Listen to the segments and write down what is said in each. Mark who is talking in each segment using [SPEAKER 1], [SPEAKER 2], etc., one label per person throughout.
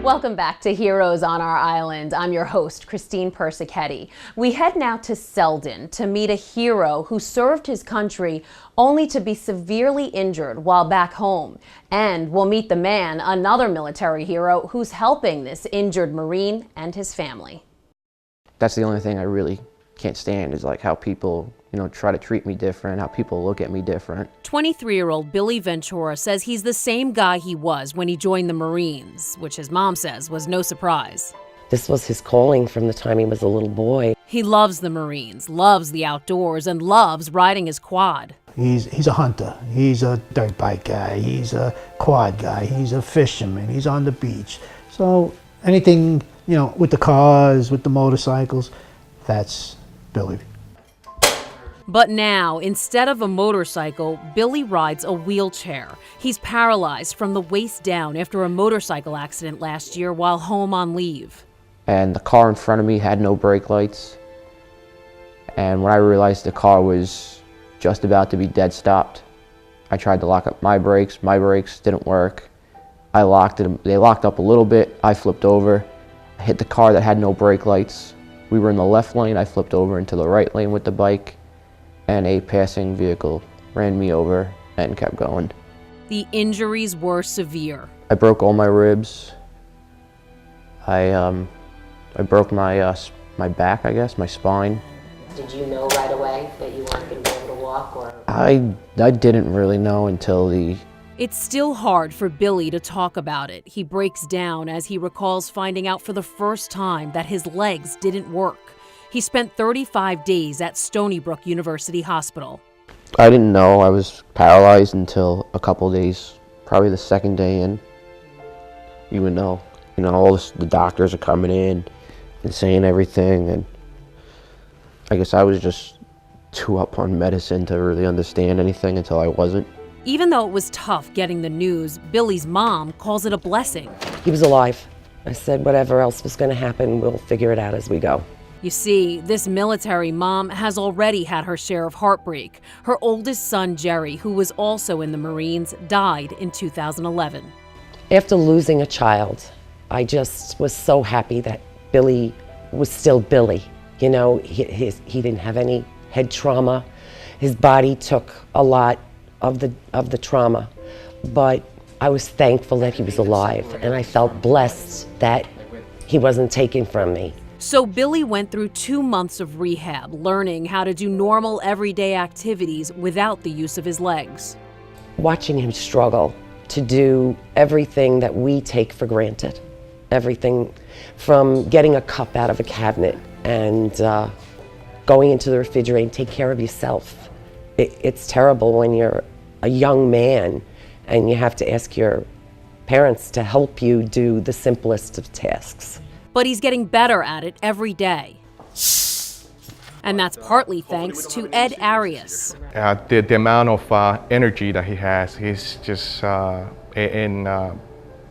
[SPEAKER 1] Welcome back to Heroes on Our Island. I'm your host, Christine Persichetti. We head now to Selden to meet a hero who served his country only to be severely injured while back home. And we'll meet the man, another military hero, who's helping this injured Marine and his family.
[SPEAKER 2] That's the only thing I really can't stand is like how people, try to treat me different, how people look at me different.
[SPEAKER 1] 23-year-old Billy Ventura says he's the same guy he was when he joined the Marines, which his mom says was no surprise.
[SPEAKER 3] This was his calling from the time he was a little boy.
[SPEAKER 1] He loves the Marines, loves the outdoors, and loves riding his quad.
[SPEAKER 4] He's a hunter, he's a dirt bike guy, he's a quad guy, he's a fisherman, he's on the beach. So anything, with the cars, with the motorcycles, that's Billy.
[SPEAKER 1] But now, instead of a motorcycle, Billy rides a wheelchair. He's paralyzed from the waist down after a motorcycle accident last year while home on leave.
[SPEAKER 2] And the car in front of me had no brake lights. And when I realized the car was just about to be dead stopped, I tried to lock up my brakes didn't work. They locked up a little bit, I flipped over. I hit the car that had no brake lights. We were in the left lane, I flipped over into the right lane with the bike, and a passing vehicle ran me over and kept going.
[SPEAKER 1] The injuries were severe.
[SPEAKER 2] I broke all my ribs. I broke my back, I guess, my spine.
[SPEAKER 3] Did you know right away that you weren't going to be able to walk? Or
[SPEAKER 2] I didn't really know until
[SPEAKER 1] It's still hard for Billy to talk about it. He breaks down as he recalls finding out for the first time that his legs didn't work. He spent 35 days at Stony Brook University Hospital.
[SPEAKER 2] I didn't know I was paralyzed until a couple days, probably the second day in. Even though, the doctors are coming in and saying everything, and I guess I was just too up on medicine to really understand anything until I wasn't.
[SPEAKER 1] Even though it was tough getting the news, Billy's mom calls it a blessing.
[SPEAKER 3] he was alive. I said, whatever else was going to happen, we'll figure it out as we go.
[SPEAKER 1] You see, this military mom has already had her share of heartbreak. Her oldest son, Jerry, who was also in the Marines, died in 2011.
[SPEAKER 3] After losing a child, I just was so happy that Billy was still Billy. He didn't have any head trauma. His body took a lot of the trauma, but I was thankful that he was alive, and I felt blessed that he wasn't taken from me.
[SPEAKER 1] So Billy went through 2 months of rehab, learning how to do normal everyday activities without the use of his legs.
[SPEAKER 3] Watching him struggle to do everything that we take for granted, everything from getting a cup out of a cabinet and going into the refrigerator and take care of yourself. It's terrible when you're a young man and you have to ask your parents to help you do the simplest of tasks.
[SPEAKER 1] But he's getting better at it every day. And that's partly thanks to Ed Arias.
[SPEAKER 5] The amount of energy that he has, he's just,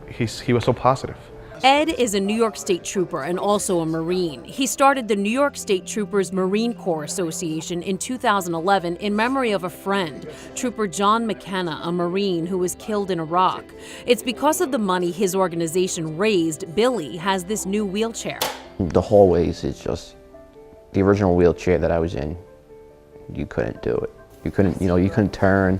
[SPEAKER 5] he was so positive.
[SPEAKER 1] Ed is a New York State Trooper and also a Marine. He started the New York State Troopers Marine Corps Association in 2011 in memory of a friend, Trooper John McKenna, a Marine who was killed in Iraq. It's because of the money his organization raised, Billy has this new wheelchair.
[SPEAKER 2] The hallways, it's just the original wheelchair that I was in. You couldn't do it. You couldn't turn.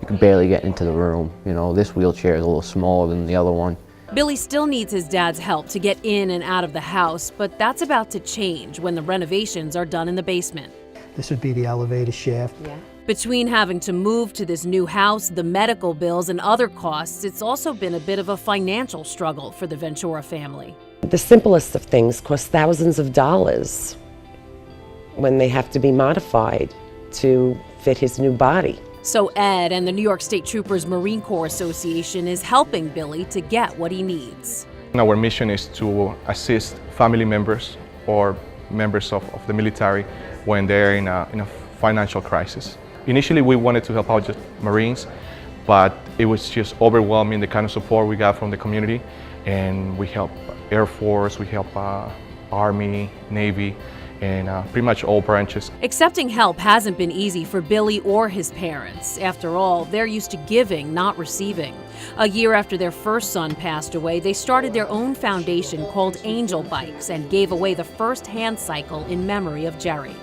[SPEAKER 2] You could barely get into the room. This wheelchair is a little smaller than the other one.
[SPEAKER 1] Billy still needs his dad's help to get in and out of the house, but that's about to change when the renovations are done in the basement.
[SPEAKER 4] This would be the elevator shaft.
[SPEAKER 3] Yeah.
[SPEAKER 1] Between having to move to this new house, the medical bills, and other costs, it's also been a bit of a financial struggle for the Ventura family.
[SPEAKER 3] The simplest of things cost thousands of dollars when they have to be modified to fit his new body.
[SPEAKER 1] So Ed and the New York State Troopers Marine Corps Association is helping Billy to get what he needs.
[SPEAKER 5] Our mission is to assist family members or members of the military when they're in a financial crisis. Initially, we wanted to help out just Marines, but it was just overwhelming, the kind of support we got from the community. And we help Air Force, we help Army, Navy, and pretty much all branches.
[SPEAKER 1] Accepting help hasn't been easy for Billy or his parents. After all, they're used to giving, not receiving. A year after their first son passed away, they started their own foundation called Angel Bikes and gave away the first hand cycle in memory of Jerry.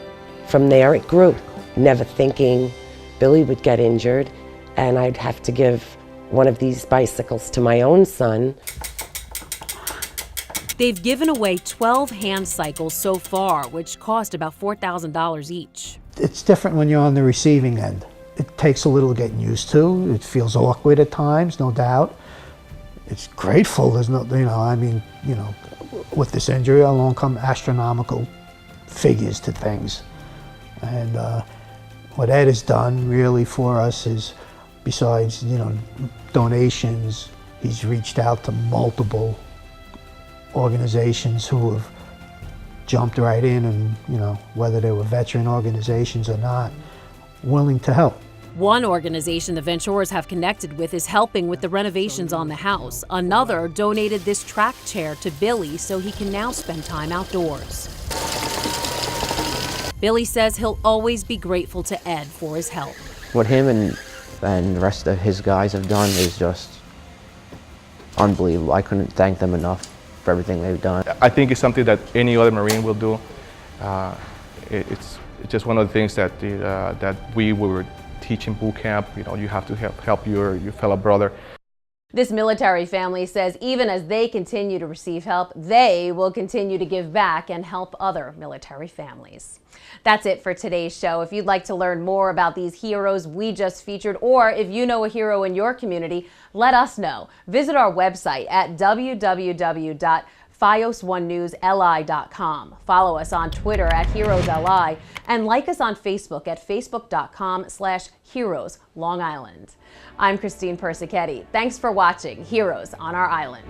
[SPEAKER 3] From there it grew, never thinking Billy would get injured and I'd have to give one of these bicycles to my own son.
[SPEAKER 1] They've given away 12 hand cycles so far, which cost about $4,000 each.
[SPEAKER 4] It's different when you're on the receiving end. It takes a little getting used to. It feels awkward at times, no doubt. It's grateful. There's no, with this injury along come astronomical figures to things. And what Ed has done really for us is, besides, donations, he's reached out to multiple organizations who have jumped right in and, whether they were veteran organizations or not, willing to help.
[SPEAKER 1] One organization the Ventures have connected with is helping with the renovations on the house. Another donated this track chair to Billy so he can now spend time outdoors. Billy says he'll always be grateful to Ed for his help.
[SPEAKER 2] What him and the rest of his guys have done is just unbelievable. I couldn't thank them enough for everything they've done.
[SPEAKER 5] I think it's something that any other Marine will do. It's just one of the things that we were teaching boot camp. You have to help your fellow brother.
[SPEAKER 1] This military family says even as they continue to receive help, they will continue to give back and help other military families. That's it for today's show. If you'd like to learn more about these heroes we just featured, or if you know a hero in your community, let us know. Visit our website at www.fios1newsli.com. Follow us on Twitter at HeroesLI and like us on Facebook at facebook.com/Heroes Long Island. I'm Christine Persichetti. Thanks for watching Heroes on Our Island.